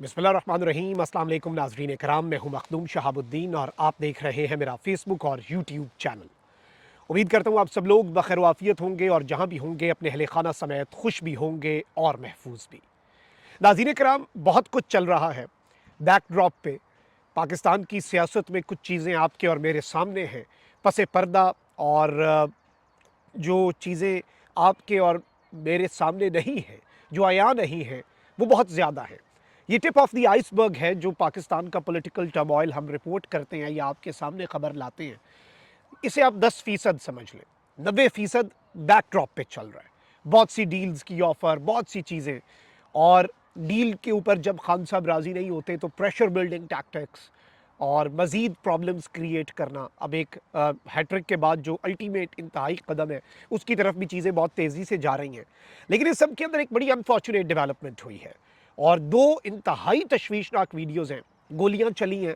बिस्मिल्लाहिर्रहमानिर्रहीम। अस्सलाम वालेकुम नाज़रीन कराम, मैं हूं मखदूम शहाबुद्दीन और आप देख रहे हैं मेरा फेसबुक और यूट्यूब चैनल। उम्मीद करता हूं आप सब लोग बखैर वाफियत होंगे और जहां भी होंगे अपने अहले खाना समेत खुश भी होंगे और महफूज भी। नाज़रीन कराम, बहुत कुछ चल रहा है बैकड्रॉप पे। पाकिस्तान की सियासत में कुछ चीज़ें आपके और मेरे सामने हैं पसे पर्दा, और जो चीज़ें आपके और मेरे सामने नहीं हैं, जो आया नहीं है, वो बहुत ज़्यादा है। ये टिप ऑफ द आइसबर्ग है जो पाकिस्तान का पॉलिटिकल टर्मोइल हम रिपोर्ट करते हैं या आपके सामने खबर लाते हैं। इसे आप 10% समझ लें, 90% बैकड्रॉप पे चल रहा है। बहुत सी डील्स की ऑफर, बहुत सी चीज़ें, और डील के ऊपर जब खान साहब राज़ी नहीं होते तो प्रेशर बिल्डिंग टैक्टिक्स और मज़ीद प्रॉब्लम्स क्रिएट करना। अब एक हैट्रिक के बाद जो अल्टीमेट इंतहाई कदम है, उसकी तरफ भी चीज़ें बहुत तेज़ी से जा रही हैं। लेकिन इस सब के अंदर एक बड़ी अनफॉर्चुनेट डेवलपमेंट हुई है और दो इंतहाई तशवीशनाक वीडियोज़ हैं। गोलियां चली हैं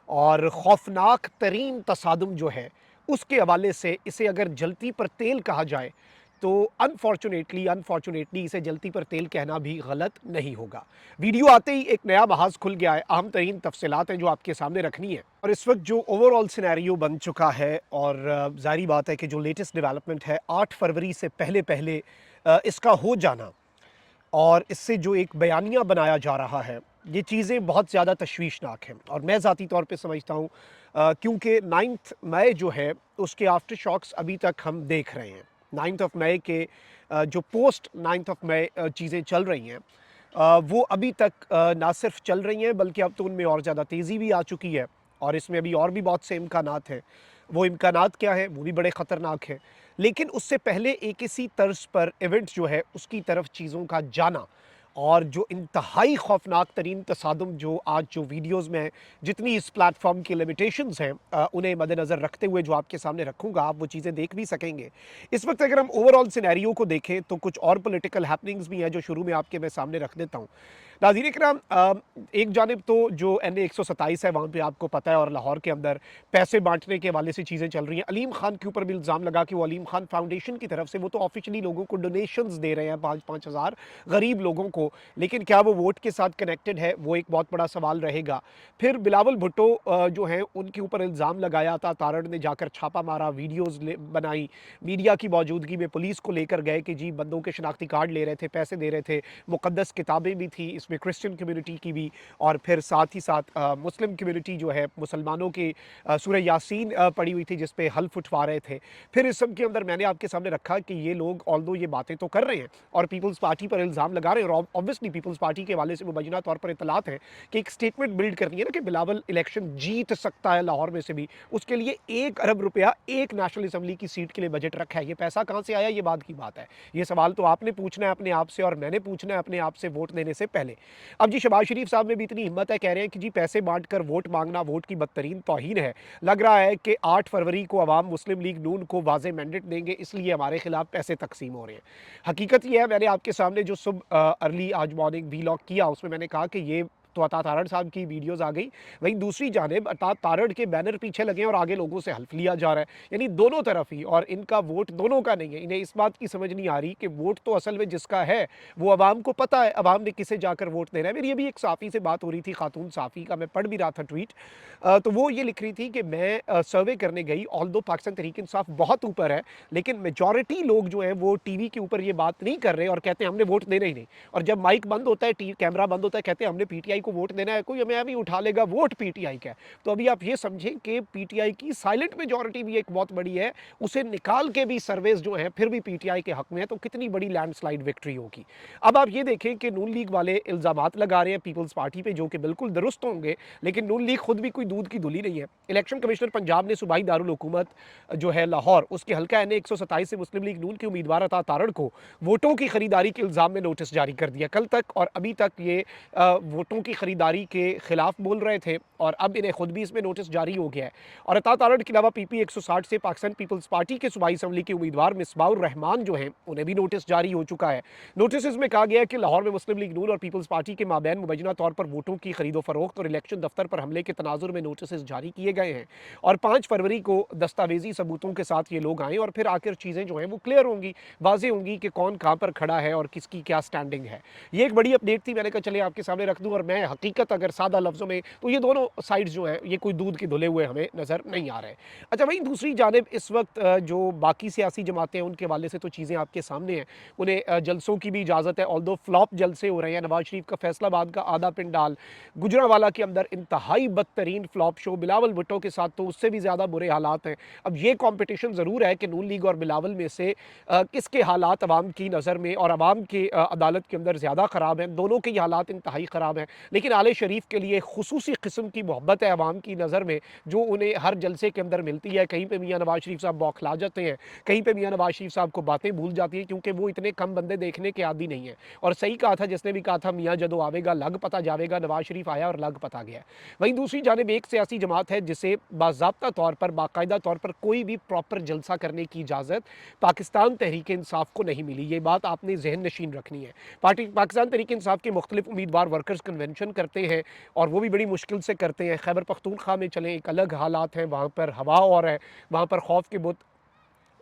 और खौफनाक तरीन तसादुम जो है उसके हवाले से इसे अगर जलती पर तेल कहा जाए तो अनफॉर्चुनेटली इसे जलती पर तेल कहना भी गलत नहीं होगा। वीडियो आते ही एक नया महाज खुल गया है, अहम तरीन तफसीलात हैं जो आपके सामने रखनी है। और इस वक्त जो ओवरऑल सिनेरियो बन चुका है, और जारी बात है कि जो लेटेस्ट डेवलपमेंट है 8 फरवरी से पहले पहले इसका हो जाना और इससे जो एक बयानिया बनाया जा रहा है, ये चीज़ें बहुत ज़्यादा तशवीशनाक हैं। और मैं ज़ाती तौर पे समझता हूँ क्योंकि 9th मई जो है उसके आफ्टर शॉक्स अभी तक हम देख रहे हैं। 9th ऑफ मई के जो पोस्ट 9th ऑफ मई चीज़ें चल रही हैं, वो अभी तक ना सिर्फ चल रही हैं बल्कि अब तो उनमें और ज़्यादा तेज़ी भी आ चुकी है। और इसमें अभी और भी बहुत से इम्कानात हैं। वो इम्कानात क्या है, वो भी बड़े ख़तरनाक हैं। लेकिन उससे पहले एक इसी तर्ज पर इवेंट जो है उसकी तरफ चीज़ों का जाना, और जो इंतहाई खौफनाक तरीन तसादुम जो आज जो वीडियोज़ में जितनी इस प्लेटफॉर्म की लिमिटेशंस हैं, उन्हें मद्देनज़र रखते हुए जो आपके सामने रखूँगा, आप वो चीज़ें देख भी सकेंगे। इस वक्त अगर हम ओवरऑल सिनेरियो को देखें तो कुछ और पॉलिटिकल हैपनिंग्स भी हैं जो शुरू में आपके मैं सामने रख देता हूँ। नाज़रीन इकराम, एक जानिब तो जो NA 127 है वहाँ पे आपको पता है, और लाहौर के अंदर पैसे बांटने के हवाले से चीज़ें चल रही हैं। अलीम खान के ऊपर भी इल्ज़ाम लगा कि वो अलीम खान फाउंडेशन की तरफ से वो तो ऑफिशियली लोगों को डोनेशंस दे रहे हैं 5-5 हज़ार गरीब लोगों को, लेकिन क्या वो वोट के साथ कनेक्टेड है, वो एक बहुत बड़ा सवाल रहेगा। फिर बिलावल भुट्टो जो हैं उनके ऊपर इल्ज़ाम लगाया था, तारड़ ने जाकर छापा मारा, वीडियोज़ बनाई, मीडिया की मौजूदगी में पुलिस को लेकर गए कि जी बंदों के शनाख्ती कार्ड ले रहे थे, पैसे दे रहे थे, मुक़द्दस किताबें भी थी इसमें, क्रिश्चियन कम्युनिटी की भी, और फिर साथ ही साथ मुस्लिम कम्युनिटी जो है मुसलमानों की सूरह यासीन पड़ी हुई थी जिस पे हल्फ उठवा रहे थे। फिर इस सब के अंदर मैंने आपके सामने रखा कि ये लोग ऑल्दो ये बातें तो कर रहे हैं और पीपल्स पार्टी पर इल्ज़ाम लगा रहे हैं, और ऑब्वियसली पीपल्स पार्टी के हवाले से मुबैना तौर पर इत्तलात है कि एक स्टेटमेंट बिल्ड करनी है ना कि बिलावल इलेक्शन जीत सकता है लाहौर में से भी, उसके लिए 1 अरब रुपया एक नेशनल असम्बली की सीट के लिए बजट रखा है। ये पैसा कहाँ से आया, ये बात की बात है। ये सवाल तो आपने पूछना है अपने आप से और मैंने पूछना है अपने आप से वोट देने से पहले। अब जी शहबाज शरीफ साहब में भी इतनी हिम्मत है, कह रहे हैं कि जी पैसे बांट कर वोट मांगना वोट की बदतरीन तौहीन है। लग रहा है कि 8 फरवरी को अवाम मुस्लिम लीग नून को वाज़ेह मैंडेट देंगे, इसलिए हमारे खिलाफ पैसे तकसीम हो रहे हैं। हकीकत ये है, मैंने आपके सामने जो सुबह अर्ली आज मॉर्निंग वीलॉग किया उसमें मैंने कहा कि ये तो अता तारड़ साहब की वीडियोस आ गई, वहीं दूसरी जानिब अता तारड़ के बैनर पीछे लगे हैं और आगे लोगों से हल्फ लिया जा रहा है, यानी दोनों तरफ ही, और इनका वोट दोनों का नहीं है। इन्हें इस बात की समझ नहीं आ रही कि वोट तो असल में जिसका है वो अवाम को पता है अवाम ने किसे जाकर वोट देना है। मेरी अभी एक साफ़ी से बात हो रही थी, खातून साफ़ी का, मैं पढ़ भी रहा था ट्वीट, तो वो ये लिख रही थी कि मैं सर्वे करने गई, ऑल्दो पाकिस्तान तहरीक इंसाफ बहुत ऊपर है, लेकिन मेजॉरिटी लोग जो हैं वो टीवी के ऊपर ये बात नहीं कर रहे और कहते हैं हमने वोट देना ही नहीं। और जब माइक बंद होता है, कैमरा बंद होता है, कहते हैं हमने पीटीआई को वोट देना है, कोई हमें भी उठा लेगा, वोट पीटीआई का है। तो अभी आप ये समझें कि पीटीआई की साइलेंट मेजॉरिटी भी एक बहुत बड़ी है, उसे निकाल के भी सर्वेज जो हैं फिर भी पीटीआई के हक में है, तो कितनी बड़ी लैंडस्लाइड विक्ट्री होगी। अब आप ये देखें कि नून लीग वाले इल्जामात लगा रहे हैं पीपल्स पार्टी पे जो कि बिल्कुल दुरुस्त होंगे, लेकिन नून लीग खुद भी कोई दूध की धुली नहीं है। इलेक्शन कमिश्नर पंजाब ने सूबाई दारुल हुकूमत जो है लाहौर, उसके हल्का NA 127 से मुस्लिम लीग नून के उम्मीदवार अता तारड़ को वोटों की खरीदारी के इल्ज़ाम में नोटिस जारी कर दिया कल तक, और अभी तक ये वोटों की खरीदारी के खिलाफ बोल रहे थे और अब इन्हें खुद भी इसमें नोटिस जारी हो गया है। और अता तारड़ के अलावा पीपी 160 से पाकिस्तान पीपल्स पार्टी के सूबाई असम्बली के उम्मीदवार मिसबाउर रहमान जो हैं उन्हें भी नोटिस जारी हो चुका है। नोटिस में कहा गया है कि लाहौर में मुस्लिम लीग नून और पीपल्स पार्टी के माबैन मुबैना तौर पर वोटों की खरीदो फरोख्त और इलेक्शन दफ्तर पर हमले के तनाजुर में नोटिस जारी किए गए हैं और 5 फरवरी को दस्तावेजी सबूतों के साथ ये लोग आएँ और फिर आखिर चीज़ें जो हैं वो क्लियर होंगी, वाज़ेह होंगी कि कौन कहाँ पर खड़ा है और किसकी क्या स्टैंडिंग है। ये एक बड़ी अपडेट थी, मैंने कहा चलिए आपके सामने रख दूँ। और मैं हकीकत अगर सादा लफ्ज़ों में तो ये दोनों साइड्स जो हैं ये कोई दूध के धुले हुए हमें नज़र नहीं आ रहे। अच्छा, वहीं दूसरी जानिब इस वक्त जो बाकी सियासी जमातें हैं उनके हवाले से तो चीज़ें आपके सामने हैं। उन्हें जलसों की भी इजाज़त है, ऑल्दो फ्लॉप जलसे हो रहे हैं। नवाज शरीफ का फैसलाबाद का आधा पिंडाल, गुजरांवाला के अंदर इंतहाई बदतरीन फ्लॉप शो, बिलावल भुट्टो के साथ तो उससे भी ज़्यादा बुरे हालात हैं। अब ये कॉम्पिटिशन ज़रूर है कि नून लीग और बिलावल में से किसके हालात अवाम की नज़र में और अवाम के अदालत के अंदर ज़्यादा ख़राब हैं। दोनों के ही हालात इंतहाई ख़राब हैं, लेकिन आले शरीफ के लिए खुसूसी किस्म की मोहब्बत है अवाम की नज़र में जो उन्हें हर जलसे के अंदर मिलती है। कहीं पे मियाँ नवाज शरीफ साहब बौखला जाते हैं, कहीं पे मियाँ नवाज शरीफ साहब को बातें भूल जाती हैं, क्योंकि वो इतने कम बंदे देखने के आदी नहीं है। और सही कहा था जिसने भी कहा था मियाँ जदों आवेगा लग पता जावेगा, नवाज शरीफ आया और लग पता गया। वहीं दूसरी जानिब एक सियासी जमात है जिसे बाज़ाब्ता तौर पर, बाकायदा तौर पर कोई भी प्रॉपर जलसा करने की इजाज़त पाकिस्तान तहरीक इंसाफ को नहीं मिली। ये बात आपने जहन नशीन रखनी है। पाकिस्तान तहरीक इंसाफ के मुख्तलिफ उम्मीदवार वर्कर्स कन्वेंशन करते हैं और वो भी बड़ी मुश्किल से करते हैं। खैबर पख्तूनख्वा में चलें, एक अलग हालात हैं, वहाँ पर हवा और है, वहाँ पर खौफ के बुत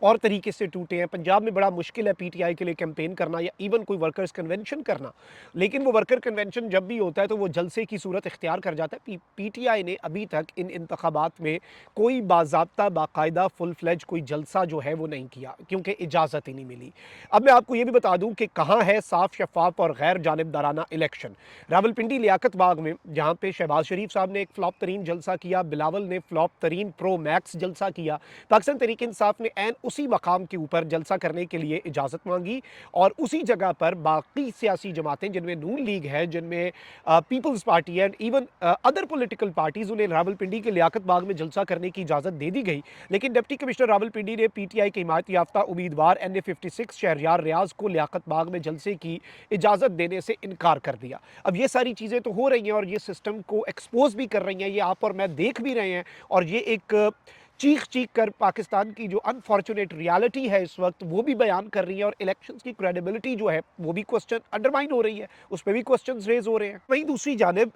और तरीके से टूटे हैं। पंजाब में बड़ा मुश्किल है पीटीआई के लिए कैंपेन करना या इवन कोई वर्कर्स कन्वेंशन करना, लेकिन वो वर्कर कन्वेंशन जब भी होता है तो वो जलसे की सूरत इख्तियार कर जाता है। पीटीआई ने अभी तक इन इंतखाबात में कोई बाज़ाब्ता, बाकायदा, फुल फ्लेज कोई जलसा जो है वो नहीं किया, क्योंकि इजाज़त ही नहीं मिली। अब मैं आपको ये भी बता दूँ कि कहाँ है साफ, शफाफ और गैर जानिबदाराना इलेक्शन। रावलपिंडी लियाकत बाग में, जहाँ पे शहबाज शरीफ साहब ने एक फ्लॉप तरीन जलसा किया, बिलावल ने फ्लॉप तरीन प्रो मैक्स जलसा किया, पाकिस्तान तहरीक इंसाफ ने एन उसी मकाम के ऊपर जलसा करने के लिए इजाज़त मांगी और उसी जगह पर बाकी सियासी जमातें, जिनमें नून लीग है, जिनमें Peoples Party and even other political parties, उन्हें रावलपिंडी के लियाकत बाग में जलसा करने की इजाज़त दे दी गई। लेकिन डिप्टी कमिश्नर रावलपिंडी ने पीटीआई के हिमायत याफ्ता उम्मीदवार NA56 शहरयार रियाज को लियाकत बाग में जलसे की इजाज़त देने से इनकार कर दिया। अब ये सारी चीज़ें तो हो रही हैं और ये सिस्टम को एक्सपोज भी कर रही हैं, ये आप और मैं देख भी रहे हैं। और ये एक चीख चीख कर पाकिस्तान की जो अनफॉर्चुनेट रियलिटी है इस वक्त वो भी बयान कर रही है और इलेक्शंस की क्रेडिबिलिटी जो है वो भी क्वेश्चन अंडरमाइन हो रही है, उस पर भी क्वेश्चंस रेज हो रहे हैं। वहीं दूसरी जानिब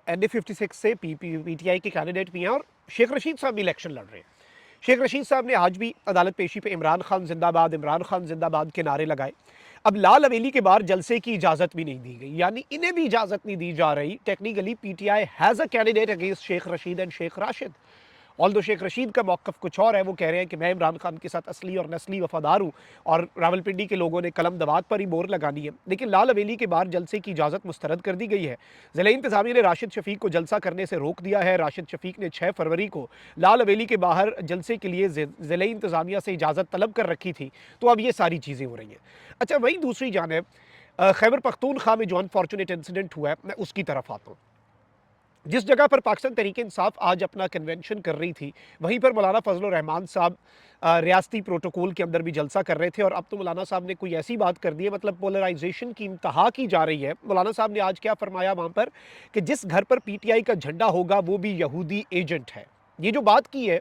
NA56 से पीटीआई के कैंडिडेट भी हैं और शेख रशीद साहब भी इलेक्शन लड़ रहे हैं। शेख रशीद साहब ने आज भी अदालत पेशी पे इमरान खान जिंदाबाद, इमरान खान जिंदाबाद के नारे लगाए। अब लाल हवेली के बाहर जलसे की इजाज़त भी नहीं दी गई, यानी इन्हें भी इजाज़त नहीं दी जा रही। Technically PTI has a candidate against Sheikh Rashid and Sheikh Rashid. Although Sheikh Rashid का मौक़िफ़ कुछ और है, वो कह रहे हैं कि मैं इमरान खान के साथ असली और नस्ली वफ़ादार हूँ और रावलपिंडी के लोगों ने कलम दवात पर ही मोहर लगानी है। लेकिन लाल हवेली के बाहर जलसे की इजाज़त मुस्तरद कर दी गई है। ज़िला इंतज़ामिया ने राशिद शफ़ीक को जलसा करने से रोक दिया है। राशिद शफ़ीक ने 6 फरवरी को लाल हवेली के बाहर जलसे के लिए ज़िला इंतज़ामिया से इजाज़त तलब कर रखी थी। तो अब ये सारी चीज़ें हो रही हैं। अच्छा, वहीं दूसरी जानिब खैबर पख्तूनख्वा में जो अनफॉर्चुनेट इंसिडेंट हुआ है, मैं उसकी तरफ आता हूँ। जिस जगह पर पाकिस्तान तहरीक इंसाफ आज अपना कन्वेंशन कर रही थी, वहीं पर मौलाना फजल रहमान साहब रियासती प्रोटोकॉल के अंदर भी जलसा कर रहे थे। और अब तो मौलाना साहब ने कोई ऐसी बात कर दी है, मतलब पोलराइजेशन की इंतहा की जा रही है। मौलाना साहब ने आज क्या फरमाया वहाँ पर कि जिस घर पर पीटीआई का झंडा होगा वो भी यहूदी एजेंट है। ये जो बात की है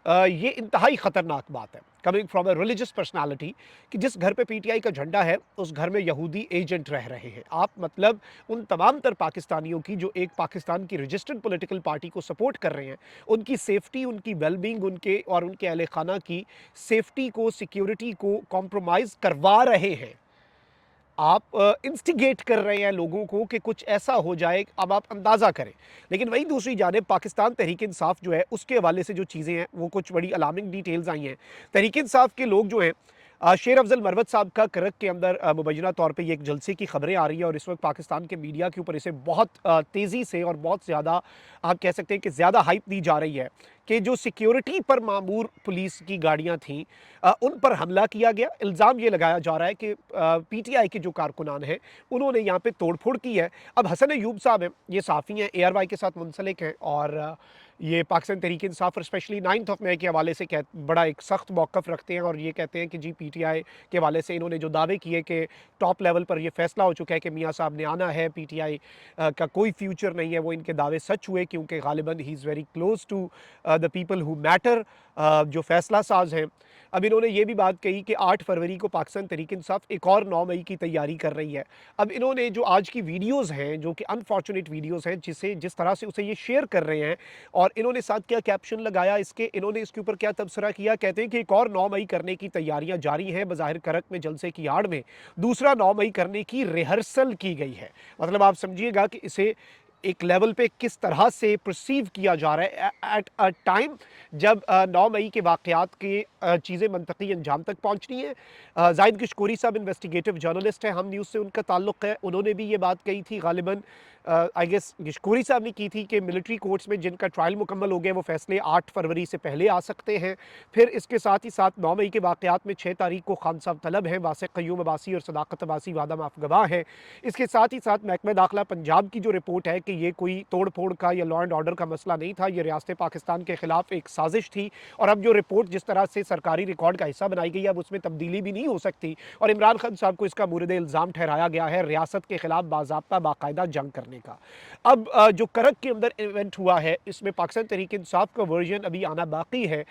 ये इंतहाई ख़तरनाक बात है, coming from a religious personality, कि जिस घर पे पीटीआई का झंडा है उस घर में यहूदी एजेंट रह रहे हैं। आप मतलब उन तमाम तर पाकिस्तानियों की जो एक पाकिस्तान की रजिस्टर्ड पॉलिटिकल पार्टी को सपोर्ट कर रहे हैं, उनकी सेफ्टी, उनकी वेलबींग, उनके और उनके अहले खाना की सेफ्टी को, सिक्योरिटी को कॉम्प्रोमाइज़ करवा रहे हैं। आप इंस्टिगेट कर रहे हैं लोगों को कि कुछ ऐसा हो जाए, अब आप अंदाज़ा करें। लेकिन वहीं दूसरी जानिब पाकिस्तान तहरीक इंसाफ जो है उसके हवाले से जो चीज़ें हैं वो कुछ बड़ी अलार्मिंग डिटेल्स आई हैं। तहरीक इंसाफ के लोग जो हैं, शेर अफजल मरवत साहब का करक के अंदर मुबैना तौर पे ये एक जलसे की खबरें आ रही है और इस वक्त पाकिस्तान के मीडिया के ऊपर इसे बहुत तेज़ी से और बहुत ज़्यादा, आप कह सकते हैं कि ज़्यादा हाइप दी जा रही है कि जो सिक्योरिटी पर मामूर पुलिस की गाड़ियां थीं उन पर हमला किया गया। इल्ज़ाम ये लगाया जा रहा है कि पीटीआई के जो कारकुनान हैं उन्होंने यहाँ पे तोड़फोड़ की है। अब हसन अयूब साहब हैं, ये साफ़ी हैं, ARY के साथ मुंसलिक हैं और ये पाकिस्तान तहरीक-ए-इंसाफ और स्पेशली 9th ऑफ मई के हवाले से बड़ा एक सख्त मौक़िफ़ रखते हैं और ये कहते हैं कि जी पीटीआई के हवाले से इन्होंने जो दावे किए कि टॉप लेवल पर ये फ़ैसला हो चुका है कि मियाँ साहब ने आना है, पीटीआई का कोई फ्यूचर नहीं है, वो इनके दावे सच हुए क्योंकि ग़ालिबन he is very close to the people who matter, जो फ़ैसला साज़ हैं। अब इन्होंने ये भी बात कही कि 8 फरवरी को पाकिस्तान तहरीक-ए-इंसाफ एक और 9 मई की तैयारी कर रही है। अब इन्होंने जो आज की वीडियोज़ हैं, जो कि अनफॉर्चुनेट वीडियोज़ हैं, जिस तरह से उसे ये शेयर कर रहे हैं और इन्होंने साथ क्या कैप्शन लगाया इसके, इन्होंने इसके ऊपर क्या तबसरा किया, कहते हैं कि एक और 9 मई करने की तैयारियां जारी हैं, बज़ाहिर करक में जलसे की आड़ में दूसरा 9 मई करने की रिहर्सल की गई है। मतलब आप समझिएगा कि इसे एक लेवल पे किस तरह से परसीव किया जा रहा है एट अ टाइम जब 9 मई के वाक़यात की चीज़ें मंतकी अंजाम तक पहुँचनी है। ज़ाहिद किशकोरी साहब इन्वेस्टिगेटिव जर्नलिस्ट हैं, हम न्यूज़ से उनका ताल्लुक़ है, उन्होंने भी ये बात कही थी, ग़ालिबन आई गेस किशकोरी साहब ने की थी कि मिलिट्री कोर्ट्स में जिनका ट्रायल मुकम्मल हो गया वो फ़ैसले 8 फरवरी से पहले आ सकते हैं। फिर इसके साथ ही साथ 9 मई के वाक़यात में 6 तारीख को खान साहब तलब हैं, वासिक़ क़य्यूम अब्बासी और सदाकत अब्बासी वादा माफ़ गवाह हैं। इसके साथ ही साथ महकमा दाखिला पंजाब की जो रिपोर्ट है कि ये कोई तोड़ फोड़ का या लॉ एंड ऑर्डर का मसला नहीं था, ये रियासत पाकिस्तान के ख़िलाफ़ एक साजिश थी और अब जो रिपोर्ट जिस तरह से सरकारी रिकॉर्ड का हिस्सा बनाई गई है अब उसमें तब्दीली भी नहीं हो सकती और इमरान खान साहब को इसका मुर्द इल्ज़ाम ठहराया गया है रियासत के ख़िलाफ़ बाज़ाब्ता बाकायदा जंग करने का। अब जो करक के अंदर इवेंट हुआ है इसमें पाकिस्तान तहरीक-ए-इंसाफ का वर्जन अभी आना बाकी है,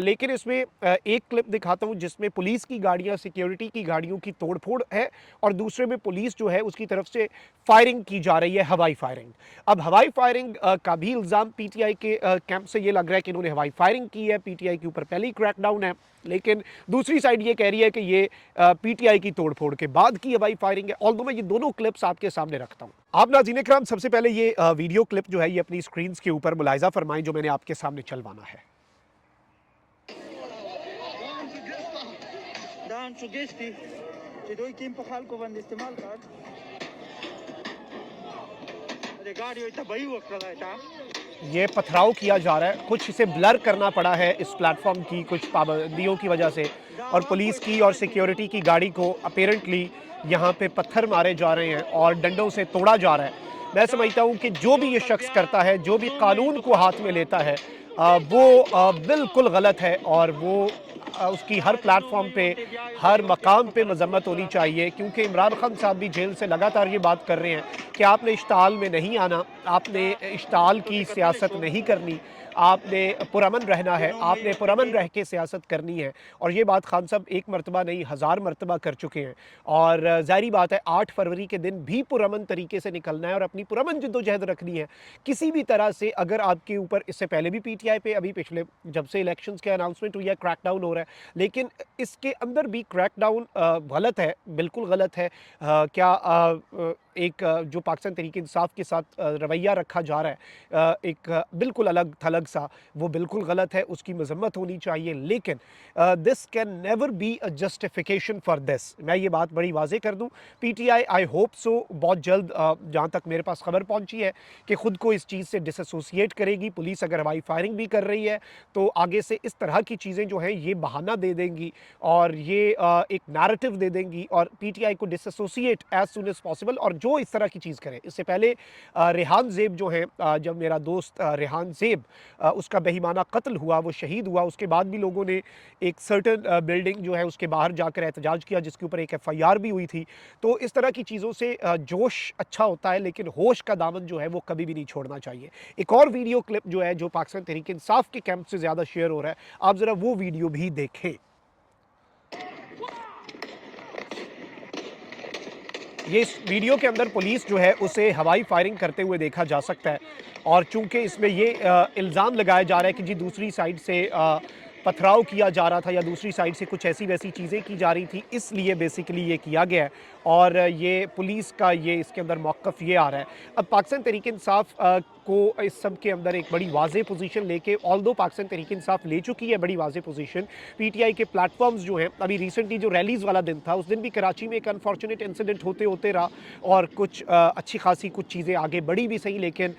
लेकिन इसमें एक क्लिप दिखाता हूँ जिसमें पुलिस की गाड़ियाँ, सिक्योरिटी की गाड़ियों की तोड़ फोड़ है और दूसरे में पुलिस जो है उसकी तरफ से फायरिंग की जा रही है, हवाई फायरिंग। अब हवाई फायरिंग का भी इल्ज़ाम पीटीआई के कैंप से ये लग रहा है कि इन्होंने हवाई फायरिंग की है, पीटीआई के ऊपर पहले ही क्रैकडाउन है, लेकिन दूसरी साइड ये कह रही है कि ये पीटीआई की तोड़फोड़ के बाद की हवाई फायरिंग है। ऑल्दो मैं ये दोनों क्लिप्स आपके सामने रखता हूँ। आप नाज़रीन इकराम सबसे पहले ये वीडियो क्लिप जो है ये अपनी स्क्रीन के ऊपर मुलाहिज़ा फरमाएं जो मैंने आपके सामने चलवाना है। ये पथराव किया जा रहा है, कुछ इसे ब्लर करना पड़ा है इस प्लेटफॉर्म की कुछ पाबंदियों की वजह से और पुलिस की और सिक्योरिटी की गाड़ी को अपेरेंटली यहाँ पे पत्थर मारे जा रहे हैं और डंडों से तोड़ा जा रहा है। मैं समझता हूँ कि जो भी ये शख्स करता है, जो भी कानून को हाथ में लेता है वो बिल्कुल गलत है और वो उसकी हर प्लेटफॉर्म पे, हर मकाम पे मजम्मत होनी चाहिए क्योंकि इमरान खान साहब भी जेल से लगातार ये बात कर रहे हैं कि आपने इश्ताल में नहीं आना, आपने इश्ताल की सियासत नहीं करनी, आपने पुरअमन रहना है, आपने पुरअमन रह के सियासत करनी है और ये बात खान साहब एक मरतबा नहीं 1000 मरतबा कर चुके हैं और ज़ाहिर बात है 8 फरवरी के दिन भी पुरअमन तरीके से निकलना है और अपनी पुरअमन जद्दोजहद रखनी है। किसी भी तरह से अगर आपके ऊपर इससे पहले भी पीटीआई पे अभी पिछले जब से इलेक्शंस के अनाउंसमेंट हुई है क्रैकडाउन हो रहा है, लेकिन इसके अंदर भी क्रैकडाउन गलत है, बिल्कुल गलत है। क्या एक जो पाकिस्तान तहरीक-ए-इंसाफ के साथ रवैया रखा जा रहा है एक बिल्कुल अलग थलग सा, वो बिल्कुल गलत है, उसकी मजम्मत होनी चाहिए, लेकिन this can never be a justification for this. मैं ये बात बड़ी वाज़ेह कर दूँ, पीटीआई आई होप सो बहुत जल्द जहाँ तक मेरे पास खबर पहुँची है कि ख़ुद को इस चीज़ से डिसएसोसिएट करेगी। पुलिस अगर हवाई फायरिंग भी कर रही है तो आगे से इस तरह की चीज़ें जो हैं ये बहाना दे देंगी और ये एक नैरेटिव दे देंगी और पीटीआई को disassociate as soon as possible और जो इस तरह की चीज़ करे। इससे पहले रेहान ज़ेब जो है, जब मेरा दोस्त रेहान ज़ेब उसका बेईमाना कत्ल हुआ, वो शहीद हुआ, उसके बाद भी लोगों ने एक सर्टेन बिल्डिंग जो है उसके बाहर जाकर एहतजाज किया जिसके ऊपर एक एफआईआर भी हुई थी। तो इस तरह की चीज़ों से जोश अच्छा होता है लेकिन होश का दामन जो है वो कभी भी नहीं छोड़ना चाहिए। एक और वीडियो क्लिप जो है जो पाकिस्तान तहरीक-ए-इंसाफ के कैंप से ज़्यादा शेयर हो रहा है, आप ज़रा वो वीडियो भी देखें। ये इस वीडियो के अंदर पुलिस जो है उसे हवाई फायरिंग करते हुए देखा जा सकता है और चूंकि इसमें ये इल्ज़ाम लगाया जा रहा है कि जी दूसरी साइड से पथराव किया जा रहा था या दूसरी साइड से कुछ ऐसी वैसी चीज़ें की जा रही थी, इसलिए बेसिकली ये किया गया है और ये पुलिस का ये इसके अंदर मौक़िफ़ ये आ रहा है। अब पाकिस्तान तहरीक-ए-इंसाफ को इस सब के अंदर एक बड़ी वाज़ेह पोजीशन लेके, ऑल्दो पाकिस्तान तहरीक-ए-इंसाफ ले चुकी है बड़ी वाज़ेह पोजीशन, पीटीआई के प्लेटफॉर्म्स जो हैं, अभी रिसेंटली जो रैलीज़ वाला दिन था उस दिन भी कराची में एक अनफॉर्चुनेट इंसिडेंट होते होते रहा और कुछ अच्छी खासी कुछ चीज़ें आगे बढ़ी भी सही लेकिन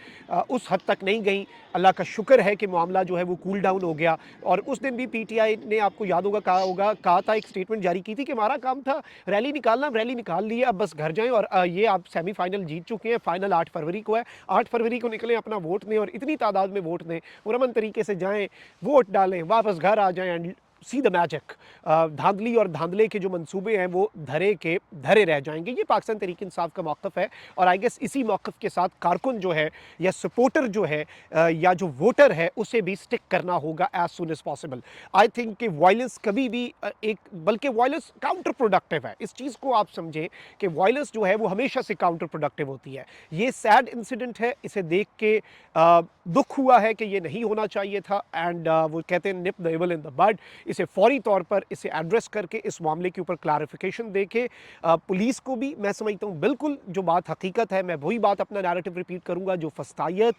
उस हद तक नहीं गई। अल्लाह का शुक्र है कि मामला जो है वो कूल डाउन हो गया और उस दिन भी पीटीआई ने, आपको याद होगा, कहा था, एक स्टेटमेंट जारी की थी कि हमारा काम था रैली निकालना, रैली निकाल ली है, अब बस घर जाएं। और ये आप सेमीफाइनल जीत चुके हैं, फाइनल 8 फरवरी को है, 8 फरवरी को निकलें, अपना वोट दें और इतनी तादाद में वोट दें, पुरअमन तरीके से जाएं, वोट डालें, वापस घर आ जाएं एंड सी द मैजिक। धांधली और धांधले के जो मंसूबे हैं वो धरे के धरे रह जाएंगे। ये पाकिस्तान तहरीक इंसाफ का मौक़िफ़ है और आई गेस इसी मौक़िफ़ के साथ कारकुन जो है या सपोर्टर जो है या जो वोटर है उसे भी स्टिक करना होगा as soon as possible. I think कि वायलेंस कभी भी बल्कि वायलेंस काउंटर प्रोडक्टिव है। इस चीज़ को आप समझें कि वायलेंस जो है वो हमेशा से काउंटर प्रोडक्टिव होती है। ये सैड इंसिडेंट है, इसे देख के दुख हुआ है कि ये नहीं होना चाहिए था एंड वो कहते हैं nip the evil in the bud. इसे फौरी तौर पर इसे एड्रेस करके इस मामले के ऊपर क्लैरिफिकेशन देके पुलिस को भी, मैं समझता हूँ बिल्कुल जो बात हकीकत है, मैं वही बात अपना नैरेटिव रिपीट करूँगा, जो फस्तायत,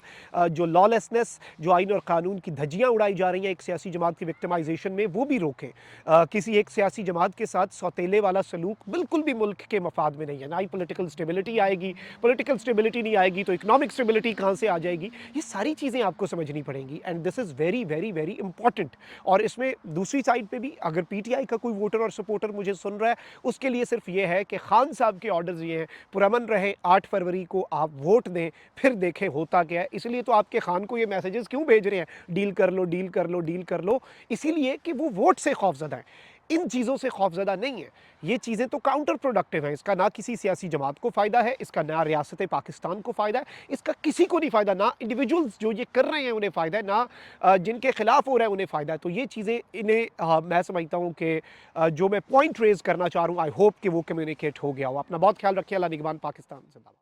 जो लॉलेसनेस, जो आइन और कानून की धज्जियाँ उड़ाई जा रही हैं एक सियासी जमात की विक्टिमाइजेशन में, वो भी रोकें। किसी एक सियासी जमात के साथ सौतेले वाला सलूक बिल्कुल भी मुल्क के मफाद में नहीं है। ना ही पोलिटिकल स्टेबिलिटी आएगी, पोलिटिकल स्टेबिलिटी नहीं आएगी तो इकोनॉमिक स्टेबिलिटी कहाँ से आ जाएगी। ये सारी चीज़ें आपको समझनी पड़ेंगी and this is very very very important. और इसमें दूसरी साइड पे भी अगर पीटीआई का कोई वोटर और सपोर्टर मुझे सुन रहा है, उसके लिए सिर्फ ये है कि खान साहब के ऑर्डर्स ये हैं, पुरअमन रहे, 8 फरवरी को आप वोट दें, फिर देखें होता क्या है। इसलिए तो आपके खान को ये मैसेजेस क्यों भेज रहे हैं, डील कर लो, डील कर लो, डील कर लो, इसीलिए कि वो वोट से खौफजदा है, इन चीज़ों से खौफजदा नहीं है। ये चीज़ें तो काउंटर प्रोडक्टिव हैं। इसका ना किसी सियासी जमात को फ़ायदा है, इसका ना रियासत पाकिस्तान को फ़ायदा है, इसका किसी को नहीं फ़ायदा, ना इंडिविजुअल्स जो ये कर रहे हैं उन्हें फ़ायदा है, ना जिनके खिलाफ हो रहा है उन्हें फ़ायदा है। तो ये चीज़ें इन्हें मैं समझता हूँ कि जो मैं पॉइंट रेज़ करना चाह रहा हूँ, आई होप कि वो कम्युनिकेट हो गया हो। अपना बहुत ख्याल रखिए। अल्लाह निगहबान। पाकिस्तान जिंदाबाद।